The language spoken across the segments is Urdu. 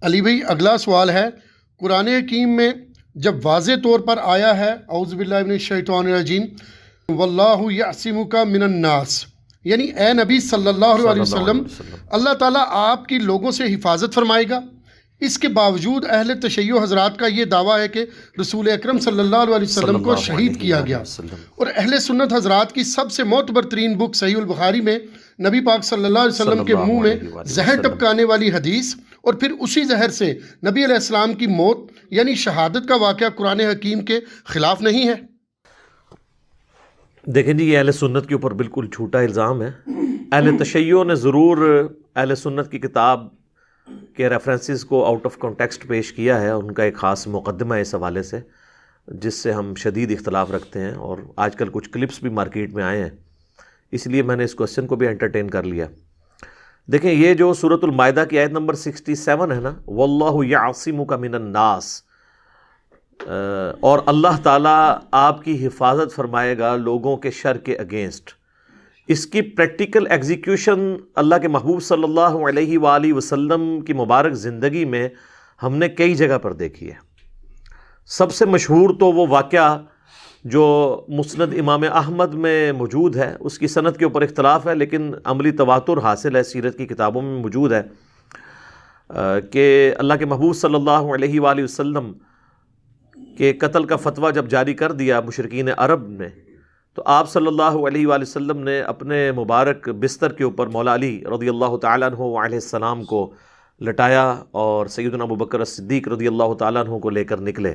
علی بھائی اگلا سوال ہے، قرآن حکیم میں جب واضح طور پر آیا ہے اعوذ باللہ من الشیطان الرجیم واللہ یعصمک من الناس، یعنی اے نبی صلی اللہ علیہ وسلم اللہ تعالیٰ آپ کی لوگوں سے حفاظت فرمائے گا، اس کے باوجود اہل تشیع حضرات کا یہ دعویٰ ہے کہ رسول اکرم صلی اللہ علیہ وسلم کو شہید کیا گیا، اور اہل سنت حضرات کی سب سے معتبر ترین بک صحیح البخاری میں نبی پاک صلی اللہ علیہ وسلم کے منہ میں زہر ٹپکانے والی حدیث اور پھر اسی زہر سے نبی علیہ السلام کی موت یعنی شہادت کا واقعہ قرآن حکیم کے خلاف نہیں ہے؟ دیکھیں جی، یہ اہل سنت کے اوپر بالکل جھوٹا الزام ہے۔ اہل تشیع نے ضرور اہل سنت کی کتاب کے ریفرنسز کو آؤٹ آف کانٹیکسٹ پیش کیا ہے، ان کا ایک خاص مقدمہ ہے اس حوالے سے جس سے ہم شدید اختلاف رکھتے ہیں، اور آج کل کچھ کلپس بھی مارکیٹ میں آئے ہیں، اس لیے میں نے اس کوسچن کو بھی انٹرٹین کر لیا۔ دیکھیں، یہ جو سورۃ المائدہ کی آیت نمبر 67 ہے نا، واللہ یعصمک من الناس، اور اللہ تعالیٰ آپ کی حفاظت فرمائے گا لوگوں کے شر کے اگینسٹ، اس کی پریکٹیکل ایگزیکیوشن اللہ کے محبوب صلی اللہ علیہ وآلہ وسلم کی مبارک زندگی میں ہم نے کئی جگہ پر دیکھی ہے۔ سب سے مشہور تو وہ واقعہ جو مسند امام احمد میں موجود ہے، اس کی سند کے اوپر اختلاف ہے لیکن عملی تواتر حاصل ہے، سیرت کی کتابوں میں موجود ہے کہ اللہ کے محبوب صلی اللہ علیہ وآلہ وسلم کے قتل کا فتویٰ جب جاری کر دیا مشرکین عرب نے، تو آپ صلی اللہ علیہ وآلہ وسلم نے اپنے مبارک بستر کے اوپر مولا علی رضی اللہ تعالیٰ عنہ علیہ السلام کو لٹایا اور سیدنا ابوبکر الصدیق رضی اللہ تعالیٰ عنہ کو لے کر نکلے،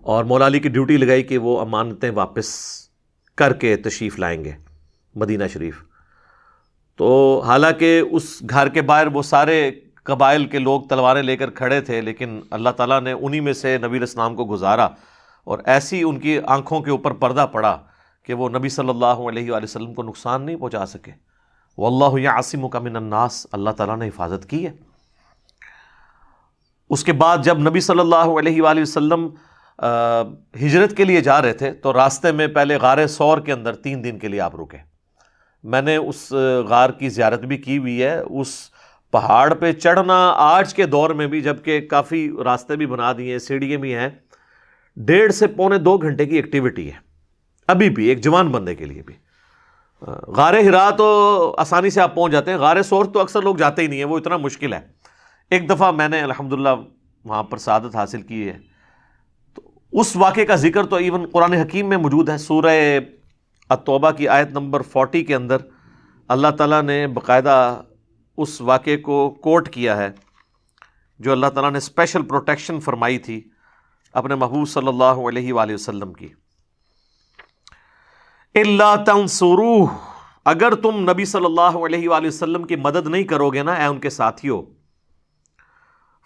اور مولا علی کی ڈیوٹی لگائی کہ وہ امانتیں واپس کر کے تشریف لائیں گے مدینہ شریف۔ تو حالانکہ اس گھر کے باہر وہ سارے قبائل کے لوگ تلواریں لے کر کھڑے تھے، لیکن اللہ تعالیٰ نے انہی میں سے نبی علیہ السلام کو گزارا، اور ایسی ان کی آنکھوں کے اوپر پردہ پڑا کہ وہ نبی صلی اللہ علیہ وآلہ وسلم کو نقصان نہیں پہنچا سکے۔ واللہ یعصمک من الناس، اللہ تعالیٰ نے حفاظت کی ہے۔ اس کے بعد جب نبی صلی اللہ علیہ وآلہ وسلم ہجرت کے لیے جا رہے تھے تو راستے میں پہلے غار ثور کے اندر 3 دن کے لیے آپ رکے۔ میں نے اس غار کی زیارت بھی کی ہوئی ہے۔ اس پہاڑ پہ چڑھنا آج کے دور میں بھی، جبکہ کافی راستے بھی بنا دیے ہیں، سیڑھیاں بھی ہیں، 1.5 سے پونے 2 گھنٹے کی ایکٹیویٹی ہے ابھی بھی ایک جوان بندے کے لیے بھی۔ غار حرا تو آسانی سے آپ پہنچ جاتے ہیں، غار ثور تو اکثر لوگ جاتے ہی نہیں ہیں، وہ اتنا مشکل ہے۔ ایک دفعہ میں نے الحمدللہ وہاں پر سعادت حاصل کی ہے، تو اس واقعے کا ذکر تو ایون قرآن حکیم میں موجود ہے۔ سورہ التوبہ کی آیت نمبر 40 کے اندر اللہ تعالیٰ نے باقاعدہ اس واقعے کو کوٹ کیا ہے، جو اللہ تعالیٰ نے اسپیشل پروٹیکشن فرمائی تھی اپنے محبوب صلی اللہ علیہ وآلہ وسلم کی۔ اِلَّا تَنْصُرُوهُ، اگر تم نبی صلی اللہ علیہ وآلہ وسلم کی مدد نہیں کرو گے نا اے ان کے ساتھیوں،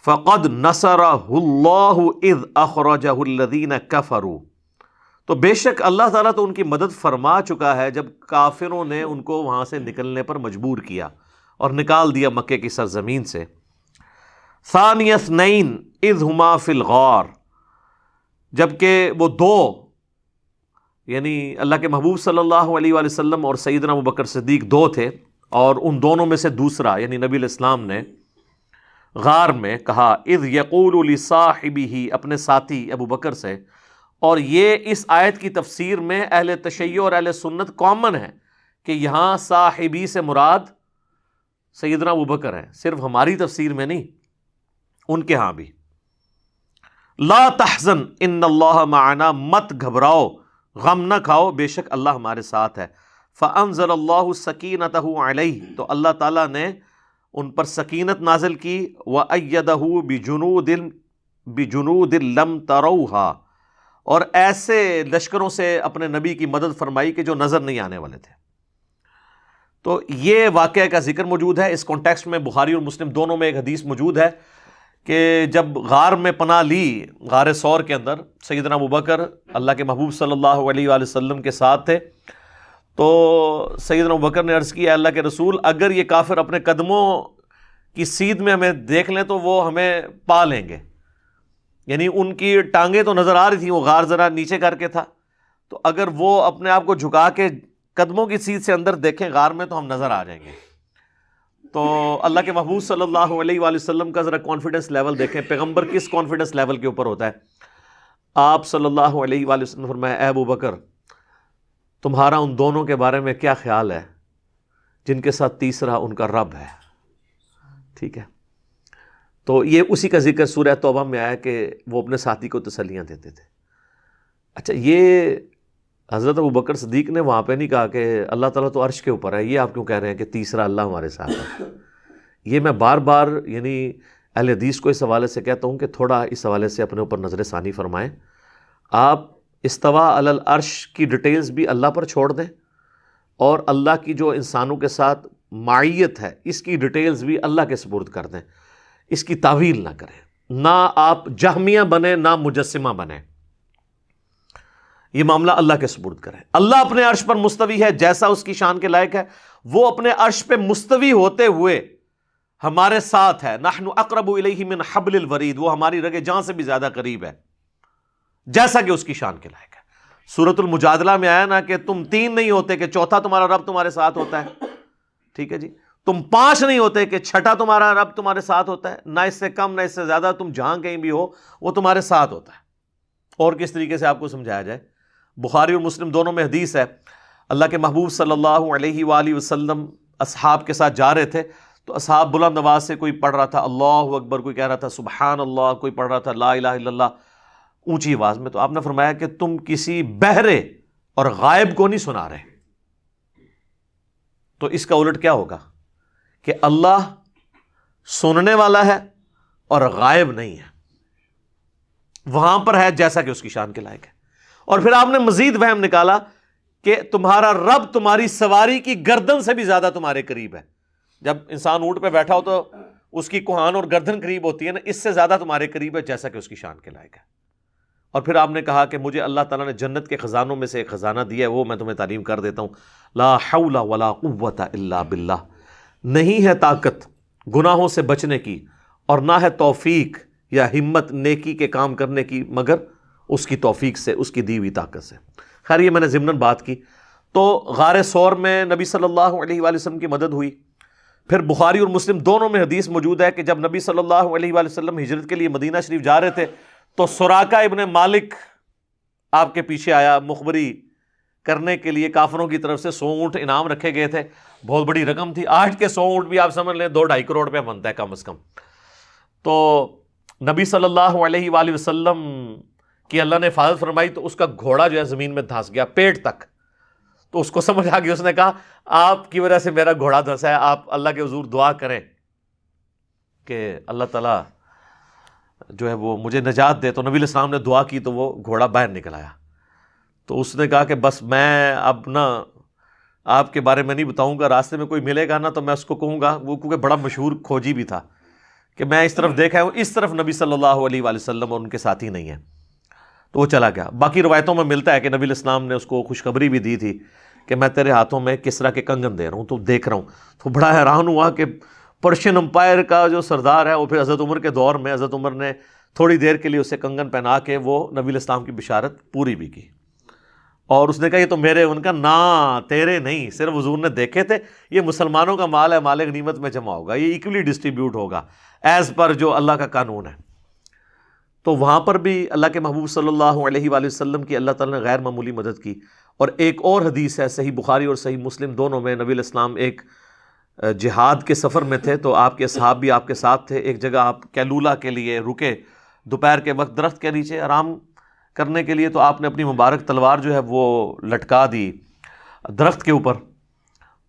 فَقَدْ نَصَرَهُ اللَّهُ إِذْ أَخْرَجَهُ الَّذِينَ كَفَرُوا، تو بے شک اللہ تعالیٰ تو ان کی مدد فرما چکا ہے جب کافروں نے ان کو وہاں سے نکلنے پر مجبور کیا اور نکال دیا مکے کی سرزمین سے۔ ثَانِيَ اثْنَيْنِ إِذْ هُمَا فِي الْغَارِ، جبکہ وہ 2 یعنی اللہ کے محبوب صلی اللہ علیہ وآلہ وسلم اور سیدنا ابوبکر صدیق 2 تھے، اور ان دونوں میں سے دوسرا یعنی نبی علیہ السلام نے غار میں کہا اذ یقول لصاحبہ، اپنے ساتھی ابو بکر سے، اور یہ اس آیت کی تفسیر میں اہل تشیع اور اہل سنت کامن ہے کہ یہاں صاحبی سے مراد سیدنا ابو بکر ہے، صرف ہماری تفسیر میں نہیں، ان کے ہاں بھی۔ لا تحزن ان اللہ معنا، مت گھبراؤ، غم نہ کھاؤ، بے شک اللہ ہمارے ساتھ ہے۔ فانزل اللہ سکینتہ علیہ، تو اللہ تعالیٰ نے ان پر سکینت نازل کی، وَأَيَّدَهُ بِجُنُودٍ لَمْ تَرَوْهَا، اور ایسے لشکروں سے اپنے نبی کی مدد فرمائی کہ جو نظر نہیں آنے والے تھے۔ تو یہ واقعہ کا ذکر موجود ہے اس کانٹیکسٹ میں، بخاری اور مسلم دونوں میں ایک حدیث موجود ہے کہ جب غار میں پناہ لی، غار ثور کے اندر، سیدنا ابوبکر اللہ کے محبوب صلی اللہ علیہ وآلہ وسلم کے ساتھ تھے، تو سیدنا ابوبکر نے عرض کیا اللہ کے رسول، اگر یہ کافر اپنے قدموں کی سیدھ میں ہمیں دیکھ لیں تو وہ ہمیں پا لیں گے، یعنی ان کی ٹانگیں تو نظر آ رہی تھیں، وہ غار ذرا نیچے کر کے تھا، تو اگر وہ اپنے آپ کو جھکا کے قدموں کی سیدھ سے اندر دیکھیں غار میں تو ہم نظر آ جائیں گے۔ تو اللہ کے محبوب صلی اللہ علیہ وآلہ وسلم کا ذرا کانفیڈنس لیول دیکھیں. پیغمبر کس کانفیڈنس لیول کے اوپر ہوتا ہے. آپ صلی اللہ علیہ وآلہ وسلم نے فرمایا اے ابو بکر تمہارا ان دونوں کے بارے میں کیا خیال ہے جن کے ساتھ تیسرا ان کا رب ہے. ٹھیک ہے. تو یہ اسی کا ذکر سورہ توبہ میں آیا کہ وہ اپنے ساتھی کو تسلیاں دیتے تھے. اچھا یہ حضرت ابو بکر صدیق نے وہاں پہ نہیں کہا کہ اللہ تعالیٰ تو عرش کے اوپر ہے, یہ آپ کیوں کہہ رہے ہیں کہ تیسرا اللہ ہمارے ساتھ ہے. یہ میں بار بار یعنی اہل حدیث کو اس حوالے سے کہتا ہوں کہ تھوڑا اس حوالے سے اپنے اوپر نظر ثانی فرمائیں. آپ استوا علی العرش کی ڈیٹیلز بھی اللہ پر چھوڑ دیں اور اللہ کی جو انسانوں کے ساتھ معیت ہے اس کی ڈیٹیلز بھی اللہ کے سپرد کر دیں. اس کی تعویل نہ کریں, نہ آپ جہمیہ بنیں نہ مجسمہ بنیں. یہ معاملہ اللہ کے سپرد کریں. اللہ اپنے عرش پر مستوی ہے جیسا اس کی شان کے لائق ہے. وہ اپنے عرش پہ مستوی ہوتے ہوئے ہمارے ساتھ ہے. نحن اقرب الیہ من حبل الورید, وہ ہماری رگ جان سے بھی زیادہ قریب ہے جیسا کہ اس کی شان کے لائق ہے. سورۃ المجادلہ میں آیا نا کہ تم تین نہیں ہوتے کہ چوتھا تمہارا رب تمہارے ساتھ ہوتا ہے. ٹھیک ہے جی. تم پانچ نہیں ہوتے کہ چھٹا تمہارا رب تمہارے ساتھ ہوتا ہے. نہ اس سے کم نہ اس سے زیادہ, تم جہاں کہیں بھی ہو وہ تمہارے ساتھ ہوتا ہے. اور کس طریقے سے آپ کو سمجھایا جائے. بخاری اور مسلم دونوں میں حدیث ہے, اللہ کے محبوب صلی اللہ علیہ وآلہ وسلم اصحاب کے ساتھ جا رہے تھے تو اصحاب بلند آواز سے کوئی پڑھ رہا تھا اللہ اکبر, کوئی کہہ رہا تھا سبحان اللہ, کوئی پڑھ رہا تھا لا الہ الا اللہ اونچی آواز میں. تو آپ نے فرمایا کہ تم کسی بہرے اور غائب کو نہیں سنا رہے. تو اس کا الٹ کیا ہوگا کہ اللہ سننے والا ہے اور غائب نہیں ہے, وہاں پر ہے جیسا کہ اس کی شان کے لائق ہے. اور پھر آپ نے مزید وہم نکالا کہ تمہارا رب تمہاری سواری کی گردن سے بھی زیادہ تمہارے قریب ہے. جب انسان اونٹ پہ بیٹھا ہو تو اس کی کوہان اور گردن قریب ہوتی ہے نا, اس سے زیادہ تمہارے قریب ہے جیسا کہ اس کی شان کے لائق ہے. اور پھر آپ نے کہا کہ مجھے اللہ تعالیٰ نے جنت کے خزانوں میں سے ایک خزانہ دیا ہے, وہ میں تمہیں تعلیم کر دیتا ہوں. لا حول ولا قوت الا باللہ, نہیں ہے طاقت گناہوں سے بچنے کی اور نہ ہے توفیق یا ہمت نیکی کے کام کرنے کی مگر اس کی توفیق سے, اس کی دی ہوئی طاقت سے. خیر یہ میں نے ضمناً بات کی. تو غار ثور میں نبی صلی اللہ علیہ وآلہ وسلم کی مدد ہوئی. پھر بخاری اور مسلم دونوں میں حدیث موجود ہے کہ جب نبی صلی اللہ علیہ وآلہ وسلم ہجرت کے لیے مدینہ شریف جا رہے تھے تو سراقہ ابن مالک آپ کے پیچھے آیا مخبری کرنے کے لیے. کافروں کی طرف سے 100 اونٹ انعام رکھے گئے تھے, بہت بڑی رقم تھی. آج کے 100 اونٹ بھی آپ سمجھ لیں 2-2.5 کروڑ پہ بنتا ہے کم از کم. تو نبی صلی اللہ علیہ وآلہ وسلم کی اللہ نے حفاظت فرمائی تو اس کا گھوڑا جو ہے زمین میں دھنس گیا پیٹ تک. تو اس کو سمجھ آ گئی, اس نے کہا آپ کی وجہ سے میرا گھوڑا دھنسا ہے, آپ اللہ کے حضور دعا کریں کہ اللہ تعالیٰ جو ہے وہ مجھے نجات دے. تو نبی علیہ السلام نے دعا کی تو وہ گھوڑا باہر نکل آیا. تو اس نے کہا کہ بس میں اب نا آپ کے بارے میں نہیں بتاؤں گا, راستے میں کوئی ملے گا نا تو میں اس کو کہوں گا, وہ کیونکہ بڑا مشہور کھوجی بھی تھا, کہ میں اس طرف دیکھا ہوں, اس طرف نبی صلی اللہ علیہ وآلہ وسلم اور ان کے ساتھی نہیں ہیں. تو وہ چلا گیا. باقی روایتوں میں ملتا ہے کہ نبی علیہ السلام نے اس کو خوشخبری بھی دی تھی کہ میں تیرے ہاتھوں میں کسرا کے کنگن دے رہا ہوں, تو دیکھ رہا ہوں. تو بڑا حیران ہوا کہ پرشین امپائر کا جو سردار ہے وہ پھر حضرت عمر کے دور میں حضرت عمر نے تھوڑی دیر کے لیے اسے کنگن پہنا کے وہ نبی علیہ السلام کی بشارت پوری بھی کی. اور اس نے کہا یہ تو میرے, ان کا نا تیرے نہیں, صرف حضور نے دیکھے تھے. یہ مسلمانوں کا مال ہے, مال غنیمت میں جمع ہوگا, یہ ایکولی ڈسٹریبیوٹ ہوگا ایز پر جو اللہ کا قانون ہے. تو وہاں پر بھی اللہ کے محبوب صلی اللہ علیہ وآلہ وسلم کی اللہ تعالیٰ نے غیر معمولی مدد کی. اور ایک اور حدیث ہے صحیح بخاری اور صحیح مسلم دونوں میں, نبی علیہ السلام ایک جہاد کے سفر میں تھے تو آپ کے اصحاب بھی آپ کے ساتھ تھے. ایک جگہ آپ کیلولہ کے لیے رکے دوپہر کے وقت درخت کے نیچے آرام کرنے کے لیے, تو آپ نے اپنی مبارک تلوار جو ہے وہ لٹکا دی درخت کے اوپر.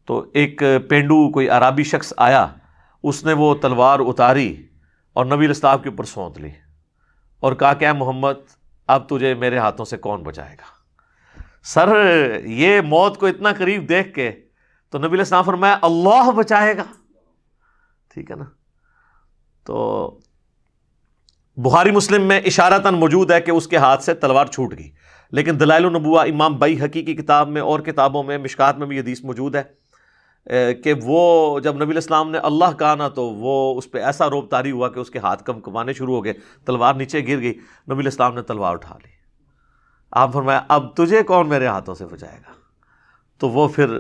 تو ایک پینڈو کوئی عربی شخص آیا, اس نے وہ تلوار اتاری اور نبی علیہ السلام کے اوپر سونت لی اور کہا کہ اے محمد اب تجھے میرے ہاتھوں سے کون بچائے گا. سر یہ موت کو اتنا قریب دیکھ کے تو نبی علیہ السلام فرمایا اللہ بچائے گا. ٹھیک ہے نا. تو بخاری مسلم میں اشارتاً موجود ہے کہ اس کے ہاتھ سے تلوار چھوٹ گئی, لیکن دلائل النبوہ امام بیہقی کی کتاب میں اور کتابوں میں مشکات میں بھی حدیث موجود ہے کہ وہ جب نبی علیہ السلام نے اللہ کہا نا تو وہ اس پہ ایسا روب طاری ہوا کہ اس کے ہاتھ کمکمانے شروع ہو گئے, تلوار نیچے گر گئی. نبی علیہ السلام نے تلوار اٹھا لی. آپ فرمایا اب تجھے کون میرے ہاتھوں سے بچائے گا. تو وہ پھر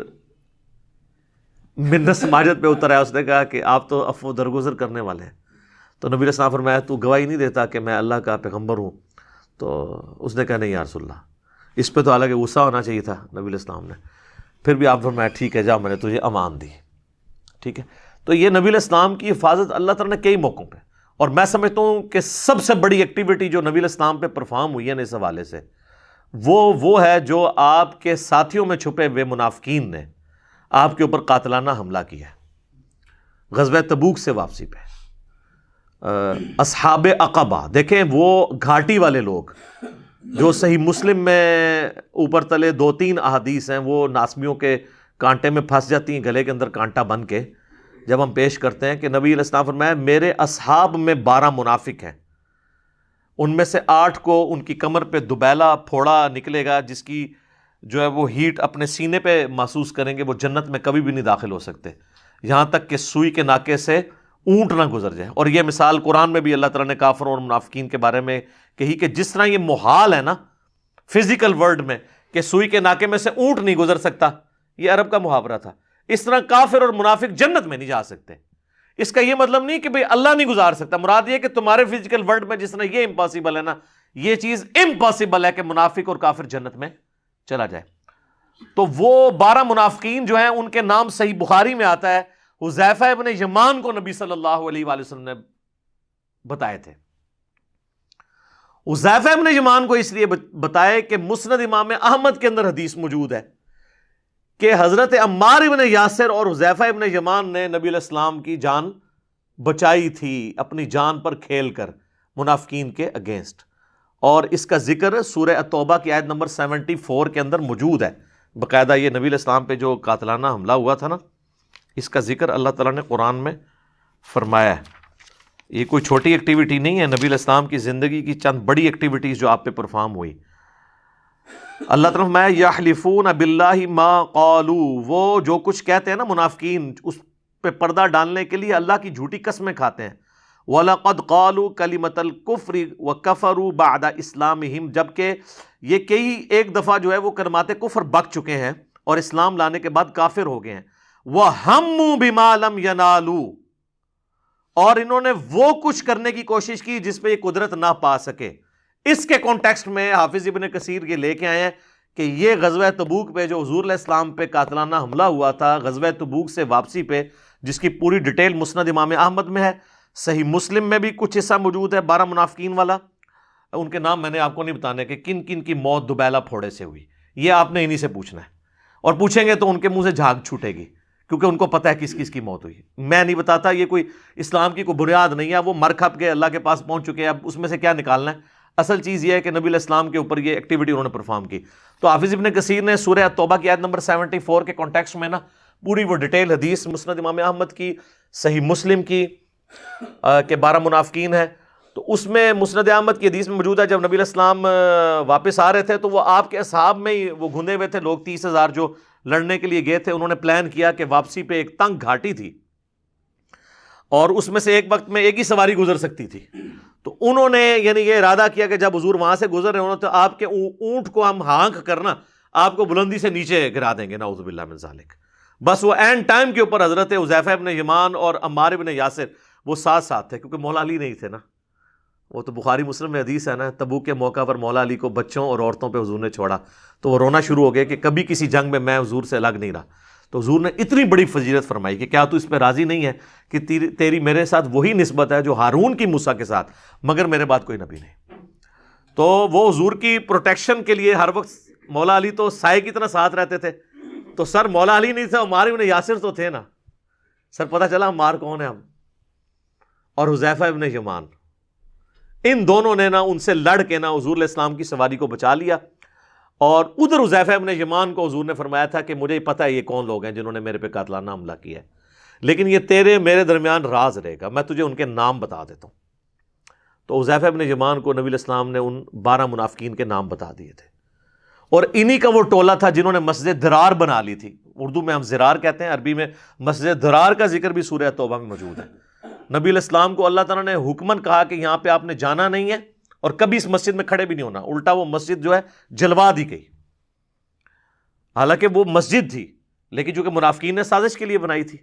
منت سماجت پہ اتر آیا، اس نے کہا کہ آپ تو عفو درگزر کرنے والے ہیں. تو نبی علیہ السلام فرمایا تو گواہی نہیں دیتا کہ میں اللہ کا پیغمبر ہوں؟ تو اس نے کہا نہیں یا رسول اللہ. اس پہ تو حالانکہ غصہ ہونا چاہیے تھا نبی علیہ السلام نے، پھر بھی آپ فرمایا ٹھیک ہے جاؤ میں نے تجھے امان دی. ٹھیک ہے، تو یہ نبی علیہ السلام کی حفاظت اللہ تعالیٰ نے کئی موقعوں پہ، اور میں سمجھتا ہوں کہ سب سے بڑی ایکٹیویٹی جو نبی علیہ السلام پہ پرفارم ہوئی ہے نا اس حوالے سے، وہ ہے جو آپ کے ساتھیوں میں چھپے ہوئے منافقین نے آپ کے اوپر قاتلانہ حملہ کیا ہے غزوہ تبوک سے واپسی پہ. اصحاب عقبہ دیکھیں، وہ گھاٹی والے لوگ جو صحیح مسلم میں اوپر تلے 2-3 احادیث ہیں وہ ناسمیوں کے کانٹے میں پھنس جاتی ہیں، گلے کے اندر کانٹا بن کے جب ہم پیش کرتے ہیں کہ نبی علیہ السلام فرمایا میرے اصحاب میں 12 منافق ہیں، ان میں سے 8 کو ان کی کمر پہ دبیلا پھوڑا نکلے گا جس کی جو ہے وہ ہیٹ اپنے سینے پہ محسوس کریں گے، وہ جنت میں کبھی بھی نہیں داخل ہو سکتے یہاں تک کہ سوئی کے ناکے سے اونٹ نہ گزر جائے. اور یہ مثال قرآن میں بھی اللہ تعالیٰ نے کافروں اور منافقین کے بارے میں کہی کہ جس طرح یہ محال ہے نا فزیکل ورلڈ میں کہ سوئی کے ناکے میں سے اونٹ نہیں گزر سکتا، یہ عرب کا محاورہ تھا، اس طرح کافر اور منافق جنت میں نہیں جا سکتے. اس کا یہ مطلب نہیں کہ بھئی اللہ نہیں گزار سکتا، مراد یہ کہ تمہارے فزیکل ورلڈ میں جس طرح یہ امپاسبل ہے نا، یہ چیز امپاسبل ہے کہ منافق اور کافر جنت میں چلا جائے. تو وہ 12 منافقین جو ہیں ان کے نام صحیح بخاری میں آتا ہے، حذیفہ ابن یمان کو نبی صلی اللہ علیہ وآلہ وسلم نے بتائے تھے. حذیفہ ابن یمان کو اس لیے بتائے کہ مسند امام احمد کے اندر حدیث موجود ہے کہ حضرت عمار ابن یاسر اور حذیفہ ابن یمان نے نبی علیہ السلام کی جان بچائی تھی اپنی جان پر کھیل کر منافقین کے اگینسٹ. اور اس کا ذکر سورہ التوبہ کی آیت نمبر 74 کے اندر موجود ہے باقاعدہ. یہ نبی علیہ السلام پہ جو قاتلانہ حملہ ہوا تھا نا، اس کا ذکر اللہ تعالیٰ نے قرآن میں فرمایا ہے. یہ کوئی چھوٹی ایکٹیویٹی نہیں ہے، نبی علیہ السلام کی زندگی کی چند بڑی ایکٹیویٹیز جو آپ پہ پرفارم ہوئی. اللہ تعالیٰ نے فرمایا یحلفون باللہ ما قالوا، وہ جو کچھ کہتے ہیں نا منافقین، اس پہ پردہ ڈالنے کے لیے اللہ کی جھوٹی قسمیں کھاتے ہیں. وَلَقَدْ قَالُوا كَلِمَةَ الْكُفْرِ وَكَفَرُوا بَعْدَ إِسْلَامِهِمْ، جبکہ یہ کئی ایک دفعہ جو ہے وہ کلمات کفر بک چکے ہیں اور اسلام لانے کے بعد کافر ہو گئے ہیں. وَهَمُّوا بِمَا لَمْ يَنَالُوا، اور انہوں نے وہ کچھ کرنے کی کوشش کی جس پہ یہ قدرت نہ پا سکے. اس کے کانٹیکسٹ میں حافظ ابن کثیر یہ لے کے آئے ہیں کہ یہ غزوہ تبوک پہ جو حضور علیہ السلام پہ قاتلانہ حملہ ہوا تھا، غزوہ تبوک سے واپسی پہ، جس کی پوری ڈیٹیل مسند امام احمد میں ہے، صحیح مسلم میں بھی کچھ حصہ موجود ہے 12 منافقین والا. ان کے نام میں نے آپ کو نہیں بتانے کہ کن کن کی موت دوبیلا پھوڑے سے ہوئی، یہ آپ نے انہی سے پوچھنا ہے، اور پوچھیں گے تو ان کے منہ سے جھاگ چھوٹے گی کیونکہ ان کو پتہ ہے کس کس کی موت ہوئی. میں نہیں بتاتا، یہ کوئی اسلام کی کوئی بنیاد نہیں ہے، وہ مر کھپ کے اللہ کے پاس پہنچ چکے ہیں، اب اس میں سے کیا نکالنا ہے. اصل چیز یہ ہے کہ نبی علیہ السلام کے اوپر یہ ایکٹیویٹی انہوں نے پرفارم کی. تو حافظ ابن کثیر نے سورہ التوبہ کی آیت نمبر 74 کے کانٹیکسٹ میں نا پوری وہ ڈیٹیل حدیث مسند امام احمد کی، صحیح مسلم کی کہ 12 منافقین ہیں، تو اس میں مسند احمد کی حدیث میں موجود ہے جب نبی علیہ السلام واپس آ رہے تھے تو وہ آپ کے اصحاب میں ہی وہ گھندے ہوئے تھے لوگ، 30,000 جو لڑنے کے لیے گئے تھے. انہوں نے پلان کیا کہ واپسی پہ ایک تنگ گھاٹی تھی اور اس میں سے ایک وقت میں ایک ہی سواری گزر سکتی تھی، تو انہوں نے یعنی یہ ارادہ کیا کہ جب حضور وہاں سے گزر رہے ہوں تو آپ کے اونٹ کو ہم ہانک کرنا آپ کو بلندی سے نیچے گرا دیں گے، نعوذ باللہ من ذالک. بس وہ اینڈ ٹائم کے اوپر حضرت حذیفہ ابن یمان اور عمار ابن یاسر وہ ساتھ ساتھ تھے، کیونکہ مولا علی نہیں تھے نا. وہ تو بخاری مسلم میں حدیث ہے نا، تبوک کے موقع پر مولا علی کو بچوں اور عورتوں پہ حضور نے چھوڑا تو وہ رونا شروع ہو گیا کہ کبھی کسی جنگ میں حضور سے الگ نہیں رہا. تو حضور نے اتنی بڑی فضیلت فرمائی کہ کیا تو اس پہ راضی نہیں ہے کہ تیری میرے ساتھ وہی نسبت ہے جو ہارون کی موسیٰ کے ساتھ، مگر میرے بعد کوئی نبی نہیں. تو وہ حضور کی پروٹیکشن کے لیے ہر وقت مولا علی تو سائے کی طرح ساتھ رہتے تھے. تو سر مولا علی نہیں تھا، عمار ابن یاسر تو تھے نا. سر پتہ چلا عمار کون ہے ہم، اور حذیفہ ابن یمان، ان دونوں نے نا ان سے لڑ کے نا حضور علیہ السلام کی سواری کو بچا لیا. اور ادھر حذیفہ ابن یمان کو حضور نے فرمایا تھا کہ مجھے پتہ ہے یہ کون لوگ ہیں جنہوں نے میرے پہ قاتلانہ حملہ کیا ہے، لیکن یہ تیرے میرے درمیان راز رہے گا، میں تجھے ان کے نام بتا دیتا ہوں. تو حذیفہ ابن یمان کو نبی علیہ السلام نے ان 12 منافقین کے نام بتا دیے تھے، اور انہی کا وہ ٹولہ تھا جنہوں نے مسجد درار بنا لی تھی. اردو میں ہم زرار کہتے ہیں، عربی میں مسجد درار کا ذکر بھی سورہ توبہ میں موجود ہے. نبی علیہ السلام کو اللہ تعالیٰ نے حکمن کہا کہ یہاں پہ آپ نے جانا نہیں ہے اور کبھی اس مسجد میں کھڑے بھی نہیں ہونا، الٹا وہ مسجد جو ہے جلوا دی گئی. حالانکہ وہ مسجد تھی لیکن چونکہ منافقین نے سازش کے لیے بنائی تھی،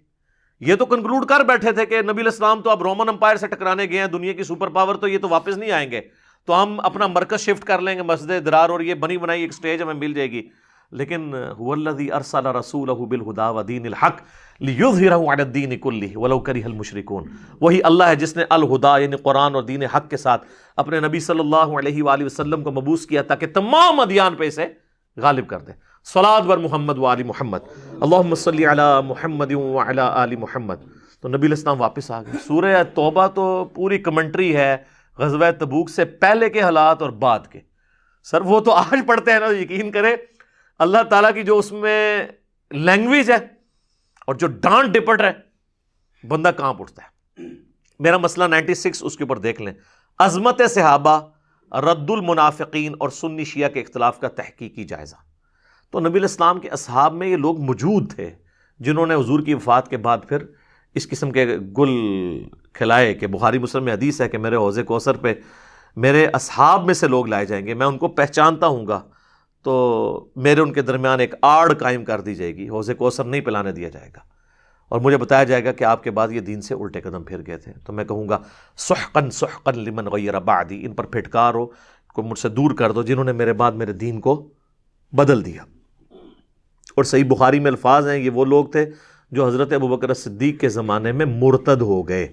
یہ تو کنکلوڈ کر بیٹھے تھے کہ نبی علیہ السلام تو اب رومن امپائر سے ٹکرانے گئے ہیں، دنیا کی سپر پاور، تو یہ تو واپس نہیں آئیں گے، تو ہم اپنا مرکز شفٹ کر لیں گے مسجد درار، اور یہ بنی بنائی ایک سٹیج ہمیں مل جائے گی. لیکن هو الذی ارسل رسولہ بالہدی ودین الحق لیظہرہ علی الدین کلہ ولو کرہ المشرکون. وہی اللہ ہے جس نے الہدا یعنی قرآن اور دین حق کے ساتھ اپنے نبی صلی اللہ علیہ وآلہ وسلم کو مبعوث کیا تاکہ تمام ادیان پہ اسے غالب کر دے. صلاۃ بر محمد و آل محمد، اللہم صلی علی محمد و علی آل محمد. تو نبی علیہ السلام واپس آ گئے. سورہ توبہ تو پوری کمنٹری ہے غزوہ تبوک سے پہلے کے حالات اور بعد کے. سر وہ تو آج پڑھتے ہیں نا، یقین کرے اللہ تعالیٰ کی جو اس میں لینگویج ہے اور جو ڈانٹ ڈپٹ ہے، بندہ کانپ اٹھتا ہے. میرا مسئلہ 96 اس کے اوپر دیکھ لیں، عظمت صحابہ، رد المنافقین اور سنی شیعہ کے اختلاف کا تحقیقی جائزہ. تو نبی علیہ السلام کے اصحاب میں یہ لوگ موجود تھے جنہوں نے حضور کی وفات کے بعد پھر اس قسم کے گل کھلائے کہ بخاری مسلم میں حدیث ہے کہ میرے حوض کوثر پہ میرے اصحاب میں سے لوگ لائے جائیں گے، میں ان کو پہچانتا ہوں گا، تو میرے ان کے درمیان ایک آڑ قائم کر دی جائے گی، حوض کوثر نہیں پلانے دیا جائے گا، اور مجھے بتایا جائے گا کہ آپ کے بعد یہ دین سے الٹے قدم پھر گئے تھے. تو میں کہوں گا سحقاً سحقاً لمن غیر بعدی، ان پر پھٹکار ہو، کو مجھ سے دور کر دو جنہوں نے میرے بعد میرے دین کو بدل دیا. اور صحیح بخاری میں الفاظ ہیں، یہ وہ لوگ تھے جو حضرت ابوبکر صدیق کے زمانے میں مرتد ہو گئے،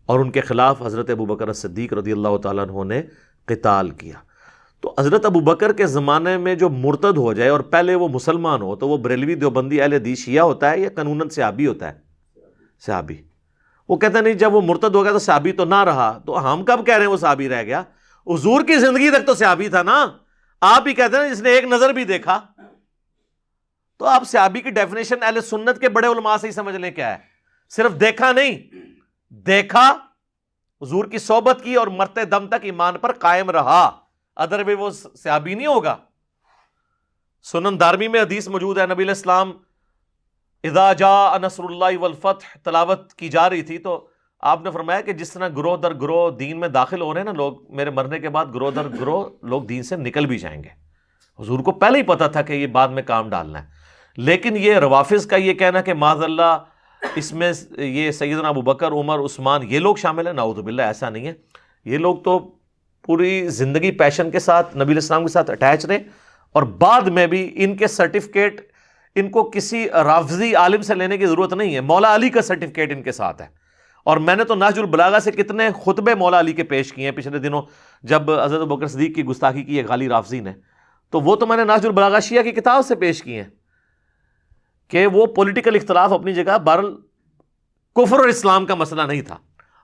اور ان کے خلاف حضرت ابوبکر صدیق رضی اللہ تعالیٰ عنہ نے قتال کیا. تو حضرت ابوبکر کے زمانے میں جو مرتد ہو جائے اور پہلے وہ مسلمان ہو، تو وہ بریلوی دیوبندی اہل حدیث شیعہ ہوتا ہے یا قانوناً صحابی ہوتا ہے؟ صحابی. وہ کہتے ہیں نہیں جب وہ مرتد ہو گیا تو صحابی تو نہ رہا. تو ہم کب کہہ رہے ہیں وہ صحابی رہ گیا؟ حضور کی زندگی تک تو صحابی تھا نا. آپ ہی کہتے ہیں نا جس نے ایک نظر بھی دیکھا. تو آپ صحابی کی ڈیفینیشن اہل سنت کے بڑے علماء سے ہی سمجھ لیں کیا ہے. صرف دیکھا نہیں، دیکھا، حضور کی صحبت کی اور مرتے دم تک ایمان پر قائم رہا، ادر وے وہ صحابی نہیں ہوگا. سنن دارمی میں حدیث موجود ہے، نبی علیہ السلام اذا جاء نصر اللہ والفتح تلاوت کی جا رہی تھی، تو آپ نے فرمایا کہ جس طرح گروہ در گروہ دین میں داخل ہو رہے ہیں نا لوگ، میرے مرنے کے بعد گروہ در گروہ لوگ دین سے نکل بھی جائیں گے. حضور کو پہلے ہی پتا تھا کہ یہ بعد میں کام ڈالنا ہے. لیکن یہ روافظ کا یہ کہنا کہ معاذ اللہ اس میں یہ سیدنا ابوبکر، عمر، عثمان یہ لوگ شامل ہیں، نعوذ باللہ، ایسا نہیں ہے. یہ لوگ تو پوری زندگی پیشن کے ساتھ نبی علیہ السلام کے ساتھ اٹیچ رہے، اور بعد میں بھی ان کے سرٹیفکیٹ ان کو کسی رافضی عالم سے لینے کی ضرورت نہیں ہے. مولا علی کا سرٹیفکیٹ ان کے ساتھ ہے. اور میں نے تو نہج البلاغہ سے کتنے خطبے مولا علی کے پیش کیے ہیں پچھلے دنوں، جب حضرت ابوبکر صدیق کی گستاخی کی ہے غالی رافضی نے، تو وہ تو میں نے نہج البلاغہ شیعہ کی کتاب سے پیش کیے ہیں کہ وہ پولیٹیکل اختلاف اپنی جگہ، بہرحال کفر اور اسلام کا مسئلہ نہیں تھا.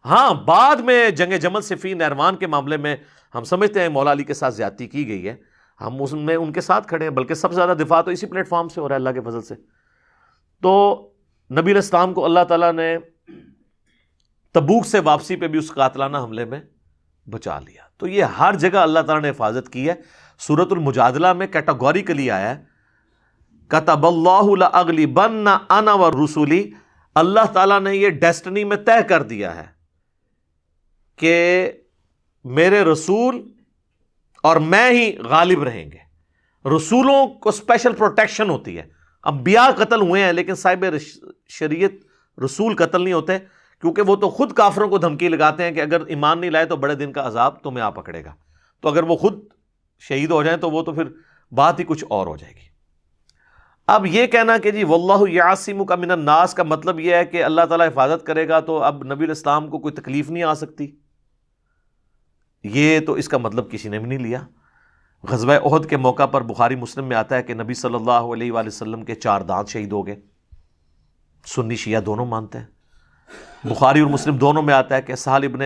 ہاں بعد میں جنگ جمل صفین نہروان کے معاملے میں ہم سمجھتے ہیں مولا علی کے ساتھ زیادتی کی گئی ہے، ہم اس میں ان کے ساتھ کھڑے ہیں، بلکہ سب سے زیادہ دفاع تو اسی پلیٹ فارم سے ہو رہا ہے اللہ کے فضل سے. تو نبی علیہ السلام کو اللہ تعالیٰ نے تبوک سے واپسی پہ بھی اس قاتلانہ حملے میں بچا لیا. تو یہ ہر جگہ اللہ تعالیٰ نے حفاظت کی ہے. سورۃ المجادلہ میں کیٹاگوریکلی آیا ہے کتب اللہ لأغلبن انا ورسلی، اللہ تعالیٰ نے یہ ڈیسٹنی میں طے کر دیا ہے کہ میرے رسول اور میں ہی غالب رہیں گے. رسولوں کو اسپیشل پروٹیکشن ہوتی ہے. انبیاء قتل ہوئے ہیں لیکن صاحب شریعت رسول قتل نہیں ہوتے، کیونکہ وہ تو خود کافروں کو دھمکی لگاتے ہیں کہ اگر ایمان نہیں لائے تو بڑے دن کا عذاب تمہیں آ پکڑے گا. تو اگر وہ خود شہید ہو جائیں تو وہ تو پھر بات ہی کچھ اور ہو جائے گی. اب یہ کہنا کہ جی واللہ یعصمک من الناس کا مطلب یہ ہے کہ اللہ تعالیٰ حفاظت کرے گا تو اب نبی علیہ السلام کو کوئی تکلیف نہیں آ سکتی، یہ تو اس کا مطلب کسی نے بھی نہیں لیا. غزوہ احد کے موقع پر بخاری مسلم میں آتا ہے کہ نبی صلی اللہ علیہ وآلہ وسلم کے 4 دانت شہید ہو گئے. سنی شیعہ دونوں مانتے ہیں. بخاری اور مسلم دونوں میں آتا ہے کہ سہل ابن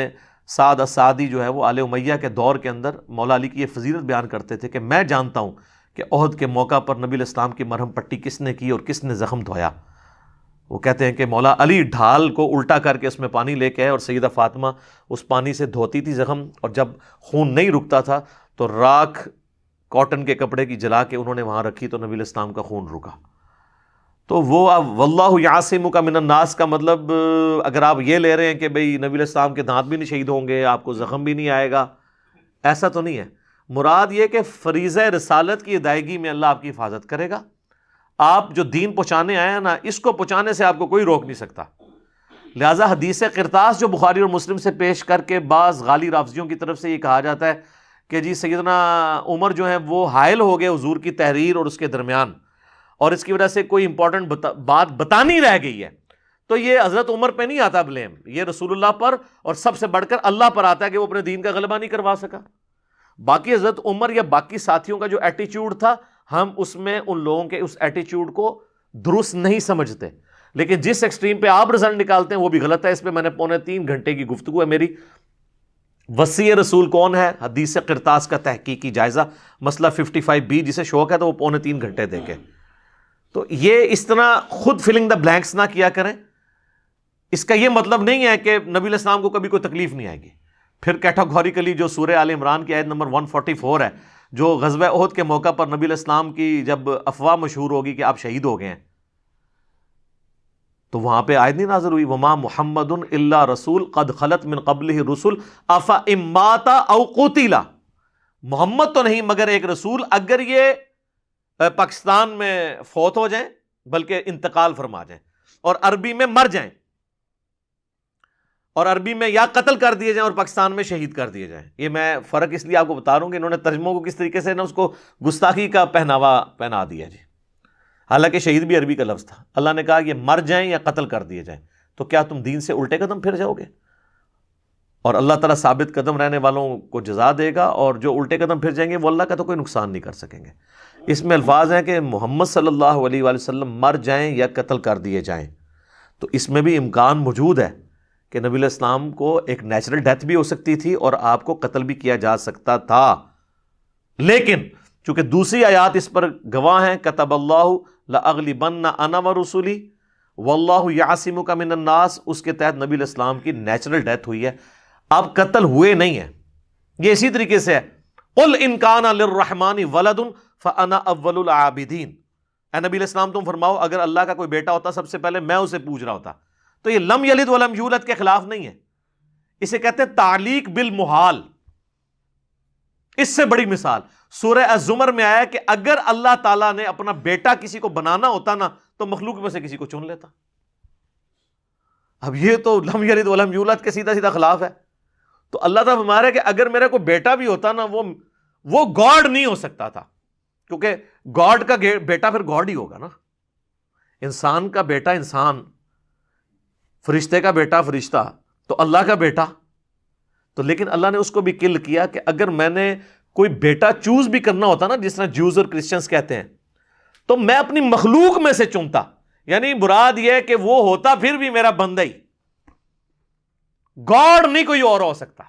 سعد السعدی جو ہے وہ آل امیہ کے دور کے اندر مولا علی کی یہ فضیلت بیان کرتے تھے کہ میں جانتا ہوں کہ احد کے موقع پر نبی علیہ السلام کی مرہم پٹی کس نے کی اور کس نے زخم دھویا. وہ کہتے ہیں کہ مولا علی ڈھال کو الٹا کر کے اس میں پانی لے کے آئے اور سیدہ فاطمہ اس پانی سے دھوتی تھی زخم، اور جب خون نہیں رکتا تھا تو راکھ کاٹن کے کپڑے کی جلا کے انہوں نے وہاں رکھی تو نبی علیہ السلام کا خون رکا. تو وہ واللہ یعصمک من الناس کا مطلب اگر آپ یہ لے رہے ہیں کہ بھئی نبی علیہ السلام کے دانت بھی نہیں شہید ہوں گے، آپ کو زخم بھی نہیں آئے گا، ایسا تو نہیں ہے. مراد یہ کہ فریضہ رسالت کی ادائیگی میں اللہ آپ کی حفاظت کرے گا. آپ جو دین پہنچانے آئے ہیں نا، اس کو پہنچانے سے آپ کو کوئی روک نہیں سکتا۔ لہٰذا حدیث قرطاس جو بخاری اور مسلم سے پیش کر کے بعض غالی رافضیوں کی طرف سے یہ کہا جاتا ہے کہ جی سیدنا عمر جو ہیں وہ حائل ہو گئے حضور کی تحریر اور اس کے درمیان، اور اس کی وجہ سے کوئی امپورٹنٹ بات بتانی رہ گئی ہے، تو یہ حضرت عمر پہ نہیں آتا بلیم، یہ رسول اللہ پر اور سب سے بڑھ کر اللہ پر آتا ہے کہ وہ اپنے دین کا غلبہ نہیں کروا سکا۔ باقی حضرت عمر یا باقی ساتھیوں کا جو ایٹیچیوڈ تھا، ہم اس میں ان لوگوں کے اس ایٹیچیوڈ کو درست نہیں سمجھتے، لیکن جس ایکسٹریم پہ آپ رزلٹ نکالتے ہیں وہ بھی غلط ہے۔ اس پہ میں نے 3.25 گھنٹے کی گفتگو ہے میری۔ وصی رسول کون ہے، حدیث قرطاس کا تحقیقی جائزہ، مسئلہ 55B، جسے شوق ہے تو وہ 3.25 گھنٹے دیکھے۔ تو یہ اس طرح خود فلنگ دا بلینکس نہ کیا کریں۔ اس کا یہ مطلب نہیں ہے کہ نبی علیہ السلام کو کبھی کوئی تکلیف نہیں آئے گی۔ پھر کیٹاگوریکلی جو سورہ آل عمران کی آیت نمبر 144 ہے، جو غزوہ احد کے موقع پر نبی علیہ السلام کی جب افواہ مشہور ہوگی کہ آپ شہید ہو گئے ہیں، تو وہاں پہ آیت نہیں نازل ہوئی وما محمد الا رسول قد خلت من قبلہ الرسل افإن مات او قتل، محمد تو نہیں مگر ایک رسول، اگر یہ پاکستان میں فوت ہو جائیں بلکہ انتقال فرما جائیں، اور عربی میں مر جائیں، اور عربی میں یا قتل کر دیے جائیں اور پاکستان میں شہید کر دیے جائیں۔ یہ میں فرق اس لیے آپ کو بتا رہا ہوں کہ انہوں نے ترجموں کو کس طریقے سے نا اس کو گستاخی کا پہناوا پہنا دیا جی، حالانکہ شہید بھی عربی کا لفظ تھا۔ اللہ نے کہا یہ مر جائیں یا قتل کر دیے جائیں، تو کیا تم دین سے الٹے قدم پھر جاؤ گے؟ اور اللہ تعالیٰ ثابت قدم رہنے والوں کو جزا دے گا، اور جو الٹے قدم پھر جائیں گے وہ اللہ کا تو کوئی نقصان نہیں کر سکیں گے۔ اس میں الفاظ ہیں کہ محمد صلی اللہ علیہ وآلہ وسلم مر جائیں یا قتل کر دیے جائیں، تو اس میں بھی امکان موجود ہے کہ نبی علیہ السلام کو ایک نیچرل ڈیتھ بھی ہو سکتی تھی اور آپ کو قتل بھی کیا جا سکتا تھا، لیکن چونکہ دوسری آیات اس پر گواہ ہیں، کتب اللہ لأغلبن انا ورسلی واللہ یعصمک من الناس، اس کے تحت نبی علیہ السلام کی نیچرل ڈیتھ ہوئی ہے، آپ قتل ہوئے نہیں ہیں۔ یہ اسی طریقے سے ہے قل ان کان للرحمن ولد فانا اول العابدین، اے نبی علیہ السلام تم فرماؤ اگر اللہ کا کوئی بیٹا ہوتا سب سے پہلے میں اسے پوج رہا ہوتا۔ تو یہ لم یلد ولم یولد کے خلاف نہیں ہے، اسے کہتے ہیں تعلیق بالمحال۔ اس سے بڑی مثال سورہ الزمر میں آیا کہ اگر اللہ تعالیٰ نے اپنا بیٹا کسی کو بنانا ہوتا نا تو مخلوق میں سے کسی کو چن لیتا۔ اب یہ تو لم یلد ولم یولد کے سیدھا سیدھا خلاف ہے۔ تو اللہ تعالیٰ فرما رہا ہے کہ اگر میرا کوئی بیٹا بھی ہوتا نا وہ گاڈ نہیں ہو سکتا تھا، کیونکہ گاڈ کا بیٹا پھر گاڈ ہی ہوگا نا، انسان کا بیٹا انسان، فرشتے کا بیٹا فرشتہ، تو اللہ کا بیٹا تو، لیکن اللہ نے اس کو بھی کل کیا کہ اگر میں نے کوئی بیٹا چوز بھی کرنا ہوتا نا، جس طرح جوز اور کرسچنز کہتے ہیں، تو میں اپنی مخلوق میں سے چنتا، یعنی مراد یہ ہے کہ وہ ہوتا پھر بھی میرا بندہ ہی، گاڈ نہیں کوئی اور ہو سکتا۔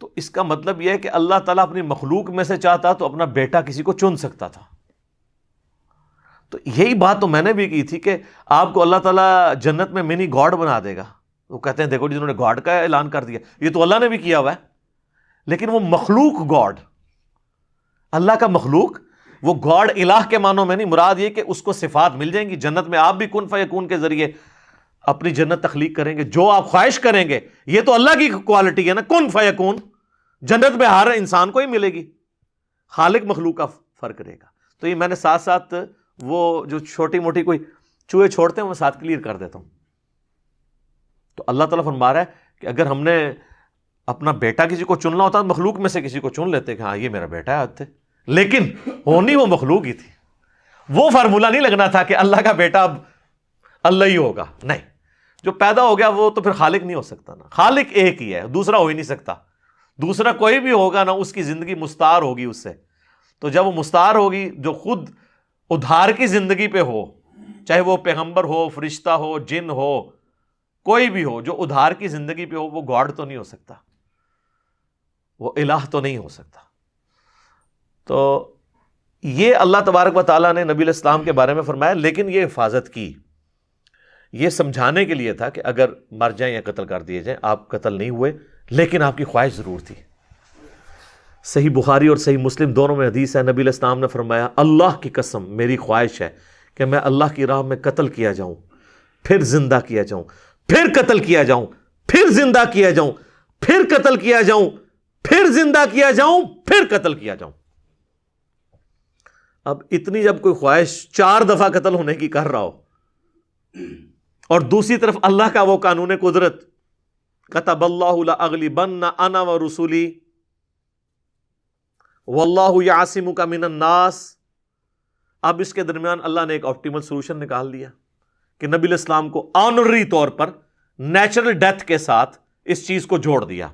تو اس کا مطلب یہ ہے کہ اللہ تعالیٰ اپنی مخلوق میں سے چاہتا تو اپنا بیٹا کسی کو چن سکتا تھا۔ تو یہی بات تو میں نے بھی کی تھی کہ آپ کو اللہ تعالیٰ جنت میں منی گاڈ بنا دے گا۔ وہ کہتے ہیں دیکھو جنہوں نے گاڈ کا اعلان کر دیا، یہ تو اللہ نے بھی کیا ہوا ہے، لیکن وہ مخلوق گاڈ، اللہ کا مخلوق، وہ گاڈ الہ کے معنوں میں نہیں، مراد یہ کہ اس کو صفات مل جائیں گی جنت میں، آپ بھی کن فیکون کے ذریعے اپنی جنت تخلیق کریں گے، جو آپ خواہش کریں گے۔ یہ تو اللہ کی کوالٹی ہے نا، کن فیکون، جنت میں ہر انسان کو ہی ملے گی، خالق مخلوق کا فرق رہے گا۔ تو یہ میں نے ساتھ ساتھ وہ جو چھوٹی موٹی کوئی چوہے چھوڑتے ہیں وہ ساتھ کلیئر کر دیتا ہوں۔ تو اللہ تعالیٰ فرما رہا ہے کہ اگر ہم نے اپنا بیٹا کسی کو چننا ہوتا تو مخلوق میں سے کسی کو چن لیتے کہ ہاں یہ میرا بیٹا ہے، لیکن ہونی وہ مخلوق ہی تھی۔ وہ فارمولہ نہیں لگنا تھا کہ اللہ کا بیٹا اب اللہ ہی ہوگا، نہیں، جو پیدا ہو گیا وہ تو پھر خالق نہیں ہو سکتا نا، خالق ایک ہی ہے، دوسرا ہو ہی نہیں سکتا، دوسرا کوئی بھی ہوگا نا اس کی زندگی مستعار ہوگی اس سے۔ تو جب وہ مستعار ہوگی، جو خود ادھار کی زندگی پہ ہو، چاہے وہ پیغمبر ہو، فرشتہ ہو، جن ہو، کوئی بھی ہو، جو ادھار کی زندگی پہ ہو، وہ گاڈ تو نہیں ہو سکتا، وہ الہ تو نہیں ہو سکتا۔ تو یہ اللہ تبارک و تعالیٰ نے نبی علیہ السلام کے بارے میں فرمایا، لیکن یہ حفاظت کی، یہ سمجھانے کے لیے تھا کہ اگر مر جائیں یا قتل کر دیے جائیں، آپ قتل نہیں ہوئے لیکن آپ کی خواہش ضرور تھی۔ صحیح بخاری اور صحیح مسلم دونوں میں حدیث ہے، نبی علیہ السلام نے فرمایا اللہ کی قسم میری خواہش ہے کہ میں اللہ کی راہ میں قتل کیا جاؤں، پھر زندہ کیا جاؤں، پھر قتل کیا جاؤں، پھر زندہ کیا جاؤں، پھر قتل کیا جاؤں، پھر زندہ کیا جاؤں، پھر قتل کیا جاؤں۔ اب اتنی جب کوئی خواہش 4 دفعہ قتل ہونے کی کر رہا ہو، اور دوسری طرف اللہ کا وہ قانون قدرت، کتب اللہ لاغلبن انا ورسلی واللہ یعصمک من الناس، اب اس کے درمیان اللہ نے ایک آپٹیمل سولوشن نکال دیا کہ نبی علیہ السلام کو آنرری طور پر نیچرل ڈیتھ کے ساتھ اس چیز کو جوڑ دیا۔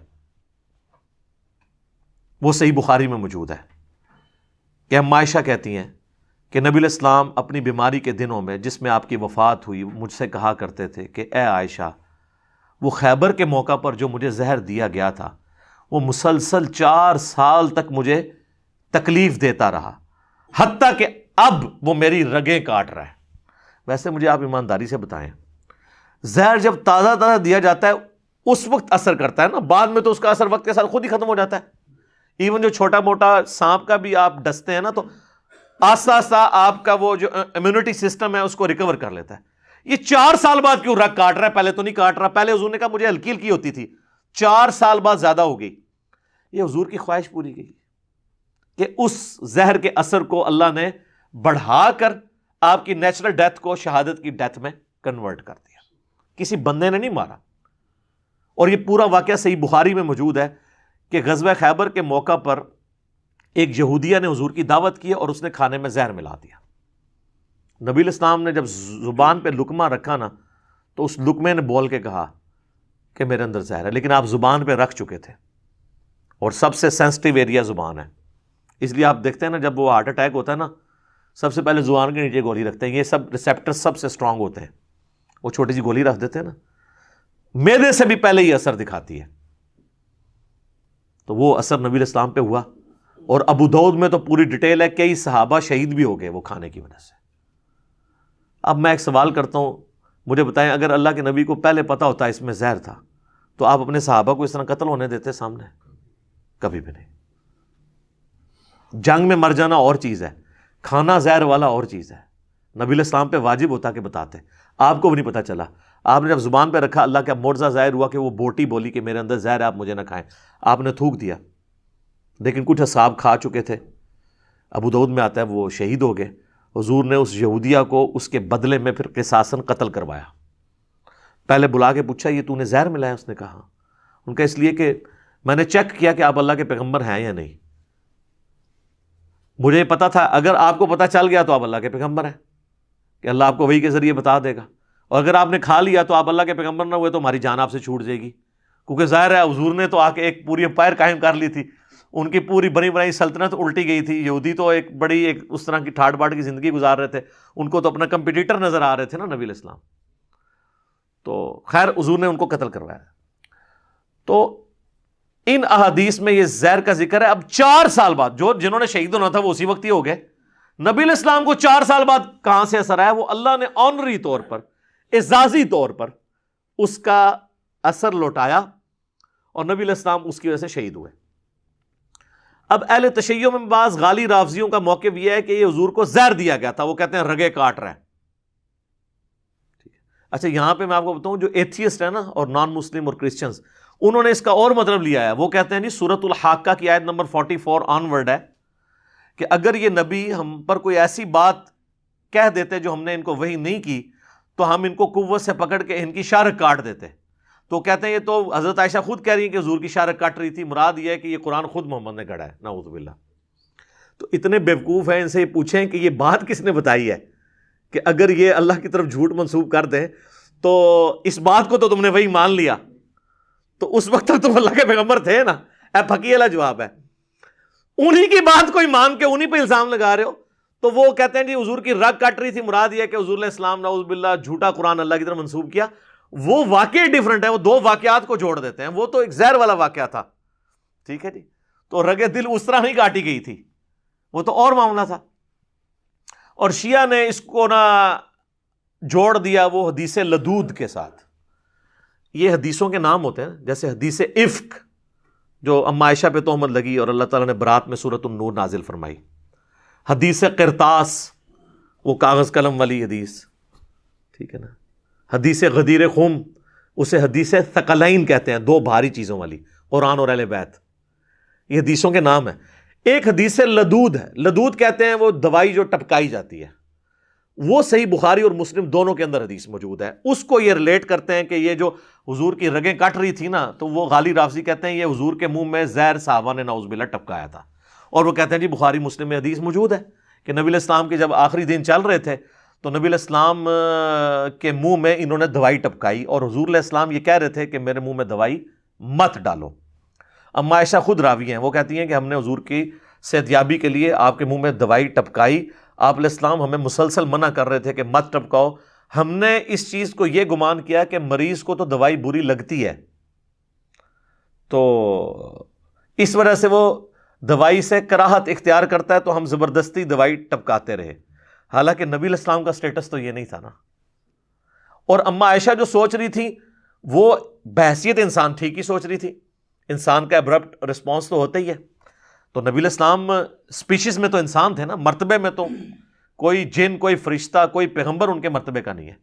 وہ صحیح بخاری میں موجود ہے کہ ہم عائشہ کہتی ہیں کہ نبی علیہ السلام اپنی بیماری کے دنوں میں جس میں آپ کی وفات ہوئی مجھ سے کہا کرتے تھے کہ اے عائشہ، وہ خیبر کے موقع پر جو مجھے زہر دیا گیا تھا وہ مسلسل 4 سال تک مجھے تکلیف دیتا رہا، حتیٰ کہ اب وہ میری رگیں کاٹ رہا ہے۔ ویسے مجھے آپ ایمانداری سے بتائیں، زہر جب تازہ تازہ دیا جاتا ہے اس وقت اثر کرتا ہے نا، بعد میں تو اس کا اثر وقت کے ساتھ خود ہی ختم ہو جاتا ہے۔ ایون جو چھوٹا موٹا سانپ کا بھی آپ ڈستے ہیں نا تو آہستہ آہستہ آپ کا وہ جو امیونٹی سسٹم ہے اس کو ریکور کر لیتا ہے۔ یہ 4 سال بعد کیوں رگ کاٹ رہا ہے؟ پہلے تو نہیں کاٹ رہا، پہلے حضور نے کہا مجھے ہلکی ہلکی ہوتی تھی، 4 سال بعد زیادہ ہو گئی۔ یہ حضور کی خواہش پوری کی کہ اس زہر کے اثر کو اللہ نے بڑھا کر آپ کی نیچرل ڈیتھ کو شہادت کی ڈیتھ میں کنورٹ کر دیا، کسی بندے نے نہیں مارا۔ اور یہ پورا واقعہ صحیح بخاری میں موجود ہے کہ غزوہ خیبر کے موقع پر ایک یہودیہ نے حضور کی دعوت کی اور اس نے کھانے میں زہر ملا دیا۔ نبی علیہ السلام نے جب زبان پہ لقمہ رکھا نا تو اس لقمے نے بول کے کہا کہ میرے اندر زہر ہے، لیکن آپ زبان پہ رکھ چکے تھے اور سب سے سینسٹیو ایریا زبان ہے، اس لیے آپ دیکھتے ہیں نا جب وہ ہارٹ اٹیک ہوتا ہے نا سب سے پہلے زبان کے نیچے گولی رکھتے ہیں، یہ سب ریسیپٹر سب سے اسٹرانگ ہوتے ہیں، وہ چھوٹی سی گولی رکھ دیتے ہیں نا، معدے سے بھی پہلے یہ اثر دکھاتی ہے۔ تو وہ اثر نبی علیہ السلام پہ ہوا، اور ابو داؤد میں تو پوری ڈیٹیل ہے، کئی صحابہ شہید بھی ہو گئے وہ کھانے کی وجہ سے۔ اب میں ایک سوال کرتا ہوں، مجھے بتائیں اگر اللہ کے نبی کو پہلے پتا ہوتا اس میں زہر تھا تو آپ اپنے صحابہ کو اس طرح قتل ہونے دیتے سامنے؟ کبھی بھی نہیں۔ جنگ میں مر جانا اور چیز ہے، کھانا زہر والا اور چیز ہے۔ نبی علیہ السلام پہ واجب ہوتا کہ بتاتے، آپ کو بھی نہیں پتا چلا، آپ نے جب زبان پہ رکھا اللہ کا معجزہ ظاہر ہوا کہ وہ بوٹی بولی کہ میرے اندر زہر ہے آپ مجھے نہ کھائیں، آپ نے تھوک دیا، لیکن کچھ اصحاب کھا چکے تھے، ابو داؤد میں آتا ہے وہ شہید ہو گئے۔ حضور نے اس یہودیہ کو اس کے بدلے میں پھر قصاصاً قتل کروایا۔ پہلے بلا کے پوچھا یہ تو نے زہر ملایا؟ اس نے کہا، ان کا اس لیے کہ میں نے چیک کیا کہ آپ اللہ کے پیغمبر ہیں یا نہیں، مجھے پتا تھا اگر آپ کو پتا چل گیا تو آپ اللہ کے پیغمبر ہیں کہ اللہ آپ کو وحی کے ذریعے بتا دے گا، اور اگر آپ نے کھا لیا تو آپ اللہ کے پیغمبر نہ ہوئے تو ہماری جان آپ سے چھوٹ جائے گی، کیونکہ ظاہر ہے حضور نے تو آ کے ایک پوری امپائر قائم کر لی تھی، ان کی پوری بنی بنائی سلطنت الٹی گئی تھی۔ یہودی تو ایک بڑی ایک اس طرح کی ٹھاٹ باٹ کی زندگی گزار رہے تھے، ان کو تو اپنا کمپٹیٹر نظر آ رہے تھے نا نبی علیہ السلام، تو خیر حضور نے ان کو قتل کروایا۔ تو ان احادیث میں یہ زہر کا ذکر ہے۔ اب 4 سال بعد جنہوں نے شہید ہونا تھا وہ اسی وقت ہی ہو گئے، نبی علیہ السلام کو 4 سال بعد کہاں سے اثر آیا؟ وہ اللہ نے آنری طور پر، اعزازی طور پر اس کا اثر لوٹایا اور نبی علیہ السلام اس کی وجہ سے شہید ہوئے۔ اب اہل تشیع میں بعض غالی رافضیوں کا موقف یہ ہے کہ یہ حضور کو زہر دیا گیا تھا، وہ کہتے ہیں رگے کاٹ رہا ہے۔ اچھا یہاں پہ میں آپ کو بتاؤں جو ایتھیسٹ ہے نا اور نان مسلم اور کرسچنز، انہوں نے اس کا اور مطلب لیا ہے، وہ کہتے ہیں نہیں سورۃ الحاقہ کی آیت نمبر 44 آن ورڈ ہے کہ اگر یہ نبی ہم پر کوئی ایسی بات کہہ دیتے جو ہم نے ان کو وحی نہیں کی تو ہم ان کو قوت سے پکڑ کے ان کی شارک کاٹ دیتے۔ تو کہتے ہیں یہ تو حضرت عائشہ خود کہہ رہی ہیں کہ حضور کی شارک کاٹ رہی تھی، مراد یہ ہے کہ یہ قرآن خود محمد نے گھڑا ہے، نعوذ باللہ۔ تو اتنے بیوقوف ہیں، ان سے یہ پوچھیں کہ یہ بات کس نے بتائی ہے کہ اگر یہ اللہ کی طرف جھوٹ منسوب کر دیں تو اس بات کو تو تم نے وہی مان لیا، تو اس وقت تک تم اللہ کے پیغمبر تھے نا؟ اے پھکی والا جواب ہے، انہی کی بات کوئی مان کے انہی پہ الزام لگا رہے ہو۔ تو وہ کہتے ہیں جی حضور کی رگ کٹ رہی تھی، مراد یہ ہے کہ حضور علیہ السلام نعوذ باللہ جھوٹا قرآن اللہ کی طرف منسوب کیا۔ وہ واقعی ڈیفرنٹ ہے، وہ 2 واقعات کو جوڑ دیتے ہیں، وہ تو ایک زہر والا واقعہ تھا، ٹھیک ہے جی، تو رگ دل اس طرح نہیں کاٹی گئی تھی، وہ تو اور معاملہ تھا۔ اور شیعہ نے اس کو نہ جوڑ دیا وہ حدیث لدود کے ساتھ۔ یہ حدیثوں کے نام ہوتے ہیں، جیسے حدیث افک جو اما عائشہ پہ تہمت لگی اور اللہ تعالیٰ نے برات میں سورۃ النور نازل فرمائی، حدیث قرطاس وہ کاغذ قلم والی حدیث، ٹھیک ہے نا، حدیث غدیر خم اسے حدیث ثقلین کہتے ہیں، 2 بھاری چیزوں والی، قرآن اور اہل بیت، یہ حدیثوں کے نام ہیں۔ ایک حدیث لدود ہے، لدود کہتے ہیں وہ دوائی جو ٹپکائی جاتی ہے، وہ صحیح بخاری اور مسلم دونوں کے اندر حدیث موجود ہے. اس کو یہ ریلیٹ کرتے ہیں کہ یہ جو حضور کی رگیں کٹ رہی تھی نا، تو وہ غالی رافضی کہتے ہیں یہ حضور کے منہ میں زہر صحابہ نے نعوذ باللہ ٹپکایا تھا. اور وہ کہتے ہیں جی بخاری مسلم میں حدیث موجود ہے کہ نبی علیہ السلام کے جب آخری دن چل رہے تھے تو نبی علیہ السلام کے منہ میں انہوں نے دوائی ٹپکائی، اور حضور علیہ السلام یہ کہہ رہے تھے کہ میرے منہ میں دوائی مت ڈالو. اما عائشہ خود راوی ہیں، وہ کہتی ہیں کہ ہم نے حضور کی صحت یابی کے لیے آپ کے منہ میں دوائی ٹپکائی. آپ علیہ السلام ہمیں مسلسل منع کر رہے تھے کہ مت ٹپکاؤ. ہم نے اس چیز کو یہ گمان کیا کہ مریض کو تو دوائی بری لگتی ہے، تو اس وجہ سے وہ دوائی سے کراہت اختیار کرتا ہے، تو ہم زبردستی دوائی ٹپکاتے رہے. حالانکہ نبی علیہ السلام کا سٹیٹس تو یہ نہیں تھا نا. اور اما عائشہ جو سوچ رہی تھی وہ بحیثیت انسان ٹھیک ہی سوچ رہی تھی، انسان کا ابرپٹ رسپانس تو ہوتا ہی ہے. تو نبی علیہ السلام سپیشیز میں تو انسان تھے نا، مرتبے میں تو کوئی جن، کوئی فرشتہ، کوئی پیغمبر ان کے مرتبے کا نہیں ہے.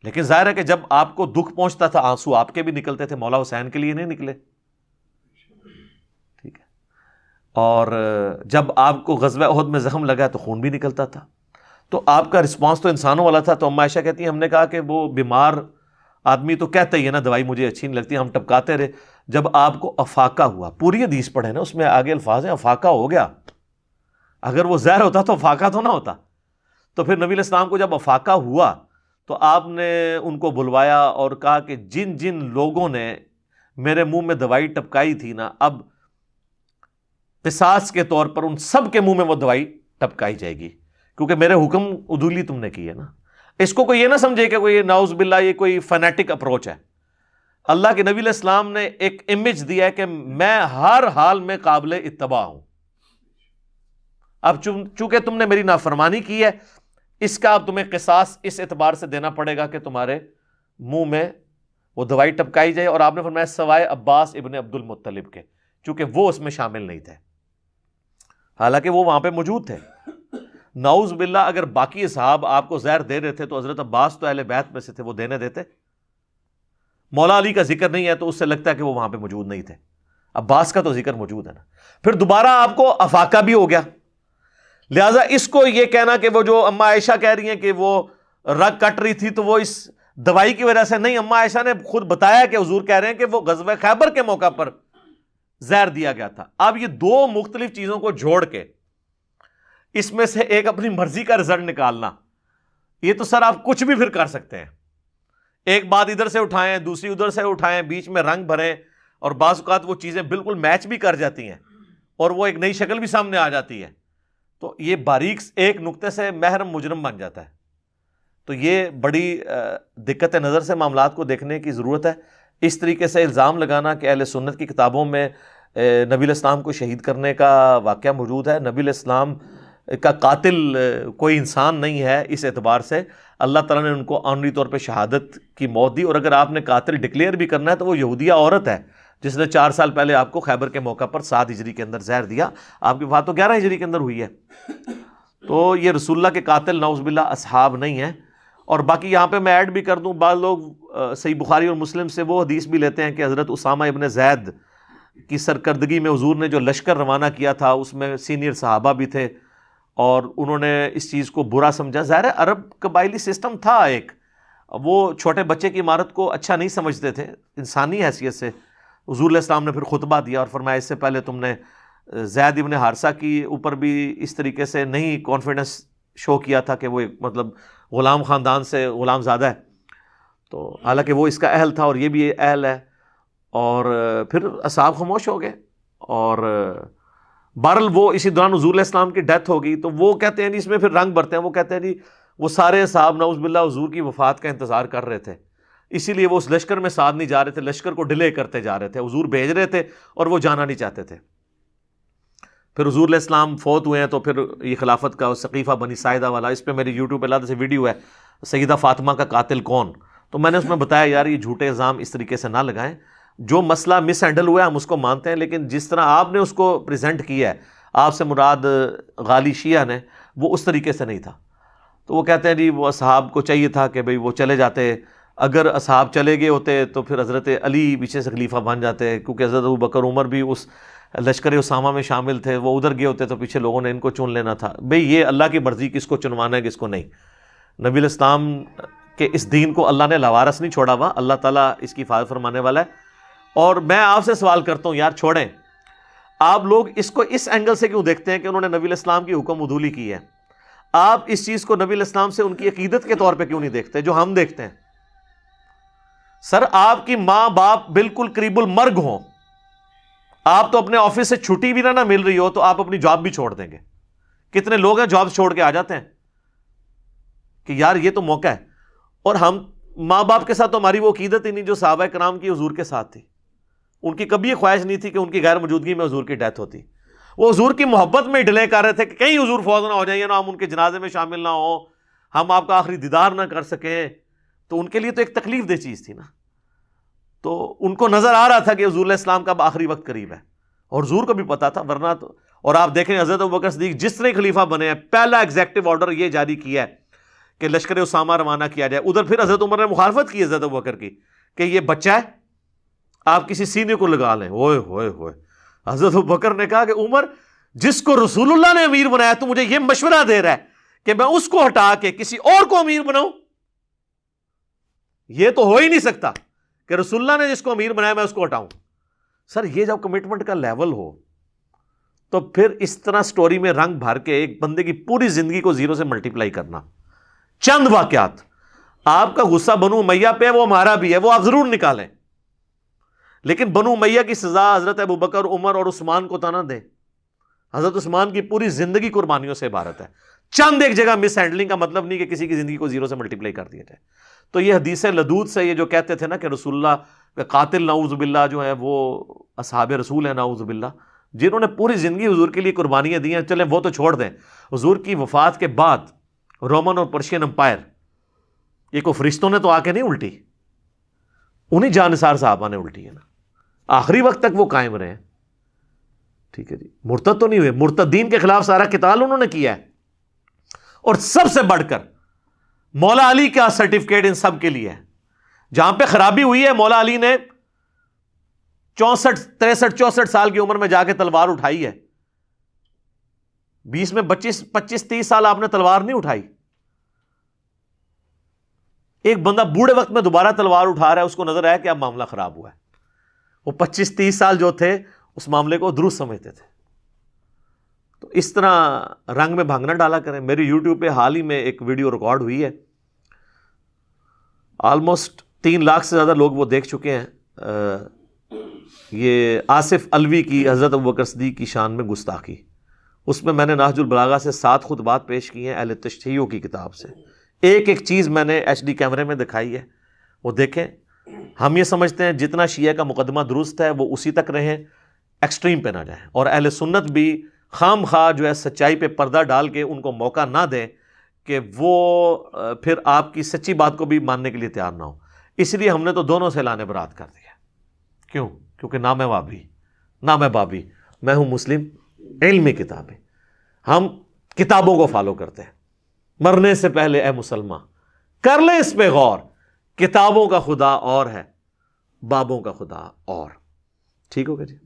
لیکن ظاہر ہے کہ جب آپ کو دکھ پہنچتا تھا آنسو آپ کے بھی نکلتے تھے، مولا حسین کے لیے نہیں نکلے، ٹھیک ہے. اور جب آپ کو غزوہ احد میں زخم لگا تو خون بھی نکلتا تھا. تو آپ کا رسپانس تو انسانوں والا تھا. تو اما عائشہ کہتی ہیں ہم نے کہا کہ وہ بیمار آدمی تو کہتا ہی ہے نا دوائی مجھے اچھی نہیں لگتی، ہم ٹپکاتے رہے. جب آپ کو افاقہ ہوا، پوری حدیث پڑھے نا، اس میں آگے الفاظ ہیں افاقہ ہو گیا. اگر وہ زہر ہوتا تو افاقہ تو نہ ہوتا. تو پھر نبی علیہ السلام کو جب افاقہ ہوا تو آپ نے ان کو بلوایا اور کہا کہ جن جن لوگوں نے میرے منہ میں دوائی ٹپکائی تھی نا، اب قصاص کے طور پر ان سب کے منہ میں وہ دوائی ٹپکائی جائے گی، کیونکہ میرے حکم عدولی تم نے کی ہے نا. اس کو کوئی یہ نہ سمجھے کہ کوئی نعوذ باللہ یہ کوئی فنیٹک اپروچ ہے. اللہ کے نبی علیہ السلام نے ایک امیج دیا ہے کہ میں ہر حال میں قابل اتباع ہوں. اب چونکہ تم نے میری نافرمانی کی ہے، اس کا اب تمہیں قصاص اس اعتبار سے دینا پڑے گا کہ تمہارے منہ میں وہ دوائی ٹپکائی جائے. اور آپ نے فرمایا سوائے عباس ابن عبد المطلب کے، چونکہ وہ اس میں شامل نہیں تھے، حالانکہ وہ وہاں پہ موجود تھے. نعوذ باللہ اگر باقی اصحاب آپ کو زہر دے رہے تھے تو حضرت عباس تو اہل بیت میں سے تھے، وہ دینے دیتے. مولا علی کا ذکر نہیں ہے تو اس سے لگتا ہے کہ وہ وہاں پہ موجود نہیں تھے. عباس کا تو ذکر موجود ہے نا. پھر دوبارہ آپ کو افاقہ بھی ہو گیا. لہٰذا اس کو یہ کہنا کہ وہ جو اما عائشہ کہہ رہی ہیں کہ وہ رگ کٹ رہی تھی تو وہ اس دوائی کی وجہ سے نہیں، اما عائشہ نے خود بتایا کہ حضور کہہ رہے ہیں کہ وہ غزوہ خیبر کے موقع پر زہر دیا گیا تھا. اب یہ دو مختلف چیزوں کو جوڑ کے اس میں سے ایک اپنی مرضی کا رزلٹ نکالنا، یہ تو سر آپ کچھ بھی پھر کر سکتے ہیں. ایک بات ادھر سے اٹھائیں، دوسری ادھر سے اٹھائیں، بیچ میں رنگ بھریں، اور بعض اوقات وہ چیزیں بالکل میچ بھی کر جاتی ہیں اور وہ ایک نئی شکل بھی سامنے آ جاتی ہے. تو یہ باریک ایک نقطے سے محرم مجرم بن جاتا ہے. تو یہ بڑی دقت نظر سے معاملات کو دیکھنے کی ضرورت ہے. اس طریقے سے الزام لگانا کہ اہل سنت کی کتابوں میں نبی علیہ السلام کو شہید کرنے کا واقعہ موجود ہے، نبی علیہ السلام کا قاتل کوئی انسان نہیں ہے، اس اعتبار سے اللہ تعالیٰ نے ان کو آنری طور پہ شہادت کی موت دی. اور اگر آپ نے قاتل ڈکلیئر بھی کرنا ہے تو وہ یہودیہ عورت ہے جس نے 4 سال پہلے آپ کو خیبر کے موقع پر 7 ہجری کے اندر زہر دیا. آپ کی وفات تو 11 ہجری کے اندر ہوئی ہے. تو یہ رسول اللہ کے قاتل نعوذ باللہ اصحاب نہیں ہیں. اور باقی یہاں پہ میں ایڈ بھی کر دوں، بعض لوگ صحیح بخاری اور مسلم سے وہ حدیث بھی لیتے ہیں کہ حضرت اسامہ ابن زید کی سرکردگی میں حضور نے جو لشکر روانہ کیا تھا اس میں سینئر صحابہ بھی تھے اور انہوں نے اس چیز کو برا سمجھا. ظاہر ہے عرب قبائلی سسٹم تھا ایک، وہ چھوٹے بچے کی عمارت کو اچھا نہیں سمجھتے تھے انسانی حیثیت سے. حضور علیہ السلام نے پھر خطبہ دیا اور فرمایا اس سے پہلے تم نے زید ابن حارثہ کی اوپر بھی اس طریقے سے نہیں کانفیڈنس شو کیا تھا کہ وہ ایک مطلب غلام خاندان سے غلام زادہ ہے، تو حالانکہ وہ اس کا اہل تھا اور یہ بھی اہل ہے. اور پھر اصحاب خاموش ہو گئے. اور بہرحال وہ اسی دوران حضور علیہ السلام کی ڈیتھ ہو گئی تو وہ کہتے ہیں اس میں پھر رنگ بھرتے ہیں. وہ کہتے ہیں جی وہ سارے صحاب نعوذ باللہ حضور کی وفات کا انتظار کر رہے تھے، اسی لیے وہ اس لشکر میں ساتھ نہیں جا رہے تھے، لشکر کو ڈیلے کرتے جا رہے تھے. حضور بھیج رہے تھے اور وہ جانا نہیں چاہتے تھے. پھر حضور علیہ السلام فوت ہوئے ہیں تو پھر یہ خلافت کا سقیفہ بنی ساعدہ والا، اس پہ میری یوٹیوب پہ علیحدہ سے ویڈیو ہے سیدہ فاطمہ کا قاتل کون. تو میں نے اس میں بتایا یار یہ جھوٹے الزام اس طریقے سے نہ لگائیں. جو مسئلہ مس ہینڈل ہوا ہے ہم اس کو مانتے ہیں، لیکن جس طرح آپ نے اس کو پریزنٹ کیا ہے، آپ سے مراد غالی شیعہ نے، وہ اس طریقے سے نہیں تھا. تو وہ کہتے ہیں جی وہ اصحاب کو چاہیے تھا کہ بھئی وہ چلے جاتے، اگر اصحاب چلے گئے ہوتے تو پھر حضرت علی پیچھے سے خلیفہ بن جاتے، کیونکہ حضرت ابوبکر عمر بھی اس لشکر اسامہ میں شامل تھے، وہ ادھر گئے ہوتے تو پیچھے لوگوں نے ان کو چن لینا تھا. بھئی یہ اللہ کی مرضی، کس کو چنوانا ہے کس کو نہیں. نبی علیہ السلام کے اس دین کو اللہ نے لاوارث نہیں چھوڑا ہوا، اللہ تعالیٰ اس کی حفاظت فرمانے والا ہے. اور میں آپ سے سوال کرتا ہوں یار، چھوڑیں آپ لوگ اس کو اس اینگل سے کیوں دیکھتے ہیں کہ انہوں نے نبی علیہ السلام کی حکم عدولی کی ہے؟ آپ اس چیز کو نبی علیہ السلام سے ان کی عقیدت کے طور پہ کیوں نہیں دیکھتے جو ہم دیکھتے ہیں؟ سر آپ کی ماں باپ بالکل قریب المرگ ہوں، آپ تو اپنے آفس سے چھٹی بھی نہ مل رہی ہو تو آپ اپنی جاب بھی چھوڑ دیں گے. کتنے لوگ ہیں جاب چھوڑ کے آ جاتے ہیں کہ یار یہ تو موقع ہے. اور ہم ماں باپ کے ساتھ تو ہماری وہ عقیدت ہی نہیں جو صحابہ کرام کی حضور کے ساتھ تھی. ان کی کبھی یہ خواہش نہیں تھی کہ ان کی غیر موجودگی میں حضور کی ڈیتھ ہوتی. وہ حضور کی محبت میں ڈیلے کر رہے تھے کہ کہیں حضور فوت نہ ہو جائیں نا، ہم ان کے جنازے میں شامل نہ ہوں، ہم آپ کا آخری دیدار نہ کر سکیں. تو ان کے لیے تو ایک تکلیف دہ چیز تھی نا. تو ان کو نظر آ رہا تھا کہ حضور علیہ السلام کا آخری وقت قریب ہے، اور حضور کو بھی پتا تھا. ورنہ تو اور آپ دیکھیں حضرت ابوبکر صدیق جس طرح خلیفہ بنے ہیں، پہلا ایگزیکٹو آرڈر یہ جاری کیا ہے کہ لشکر اسامہ روانہ کیا جائے. ادھر پھر حضرت عمر نے مخالفت کی حضرت ابوبکر کی کہ یہ بچہ ہے، آپ کسی سینے کو لگا لیں. ہوئے ہوئے ہوئے. حضرت ابوبکر نے کہا کہ عمر، جس کو رسول اللہ نے امیر بنایا تو مجھے یہ مشورہ دے رہا ہے کہ میں اس کو ہٹا کے کسی اور کو امیر بناؤں؟ یہ تو ہو ہی نہیں سکتا کہ رسول اللہ نے جس کو امیر بنایا میں اس کو ہٹاؤں. سر یہ جب کمٹمنٹ کا لیول ہو تو پھر اس طرح سٹوری میں رنگ بھر کے ایک بندے کی پوری زندگی کو زیرو سے ملٹیپلائی کرنا. چند واقعات، آپ کا غصہ بنو امیہ پہ ہے، وہ ہمارا بھی ہے، وہ آپ ضرور نکالیں، لیکن بنو امیہ کی سزا حضرت ابوبکر، عمر اور عثمان کو تو نہ دیں. حضرت عثمان کی پوری زندگی قربانیوں سے عبارت ہے. چند ایک جگہ مس ہینڈلنگ کا مطلب نہیں کہ کسی کی زندگی کو زیرو سے ملٹیپلائی کر دیا جائے. تو یہ حدیث لدود سے یہ جو کہتے تھے نا کہ رسول اللہ کا قاتل نعوذ باللہ جو ہے وہ اصحاب رسول ہیں نعوذ باللہ، جنہوں نے پوری زندگی حضور کے لیے قربانیاں دی ہیں. چلیں وہ تو چھوڑ دیں، حضور کی وفات کے بعد رومن اور پرشین امپائر یہ کو فرشتوں نے تو آ کے نہیں الٹی، انہیں جانثار صحابہ نے الٹی ہے نا. آخری وقت تک وہ قائم رہے. ٹھیک ہے جی، مرتد تو نہیں ہوئے، مرتدین کے خلاف سارا قتال انہوں نے کیا ہے. اور سب سے بڑھ کر مولا علی کا سرٹیفکیٹ ان سب کے لیے ہے. جہاں پہ خرابی ہوئی ہے، مولا علی نے 63 سال کی عمر میں جا کے تلوار اٹھائی ہے. 20 میں 25-30 سال آپ نے تلوار نہیں اٹھائی. ایک بندہ بوڑھے وقت میں دوبارہ تلوار اٹھا رہا ہے، اس کو نظر آیا کہ اب معاملہ خراب ہوا ہے. وہ 25-30 سال جو تھے اس معاملے کو درست سمجھتے تھے. تو اس طرح رنگ میں بھانگنا ڈالا کریں. میری یوٹیوب پہ حال ہی میں ایک ویڈیو ریکارڈ ہوئی ہے، آلموسٹ 3 لاکھ سے زیادہ لوگ وہ دیکھ چکے ہیں. یہ آصف الوی کی حضرت ابوبکر صدیق کی شان میں گستاخی. اس میں نے نہج البلاغہ سے 7 خطبات پیش کیے ہیں اہل تشیع کی کتاب سے. ایک ایک چیز میں نے HD کیمرے میں دکھائی ہے، وہ دیکھیں. ہم یہ سمجھتے ہیں جتنا شیعہ کا مقدمہ درست ہے وہ اسی تک رہیں، ایکسٹریم پہ نہ جائیں. اور اہل سنت بھی خام خواہ جو ہے سچائی پہ پردہ ڈال کے ان کو موقع نہ دیں کہ وہ پھر آپ کی سچی بات کو بھی ماننے کے لیے تیار نہ ہو. اس لیے ہم نے تو دونوں سے اعلان برات کر دیا. کیوں؟ کیونکہ نہ میں وابی نہ میں بابی، میں ہوں مسلم علمی کتابیں. ہم کتابوں کو فالو کرتے ہیں. مرنے سے پہلے اے مسلمان کر لیں اس پہ غور، کتابوں کا خدا اور ہے، بابوں کا خدا اور. ٹھیک ہوگا جی.